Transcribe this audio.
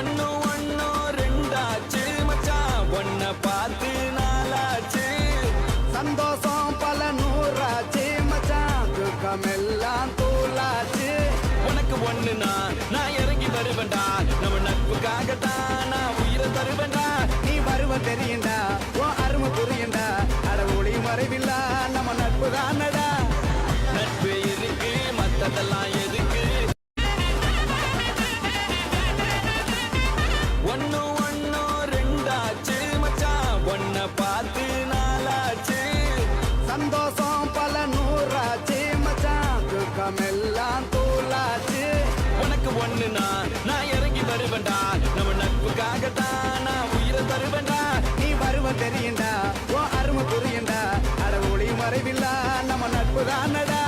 ஒன்னு ஒன்னு ரெண்டாச்சு மச்சான் ஒன்ன பார்த்து நாளாச்சு சந்தோஷம் பல நூறாச்சு மச்சான் துக்கமெல்லாம் தூளாச்சு உனக்கு ஒண்ணுனா நான் இறங்கி வருவேன்டா நம்ம நட்புக்காகத்தான் நான் உயிரை தருவேன்டா நீ வருவ தெரியுண்டா உன் அருமை புரியுண்டா அட ஒளி மறைவில்லா நம்ம நட்பு தானடா நட்பு இருக்கு மத்ததெல்லாம் எதுக்கு ஒன்னு ஒன்னு ரெண்டாச்சு மச்சான் ஒன்ன பார்த்து நாளாச்சு சந்தோஷம் பல நூறாச்சு மச்சான் துக்கமெல்லாம் தூளாச்சு உனக்கு ஒண்ணுனா நான் இறங்கி வருவேன்டா நம்ம நட்புக்காகத்தான் நான் உயிரை தருவேன்டா நீ வருவ தெரியுண்டா உன் அருமை புரியுண்டா அட ஒளி மறைவில்லா நம்ம நட்பு தானடா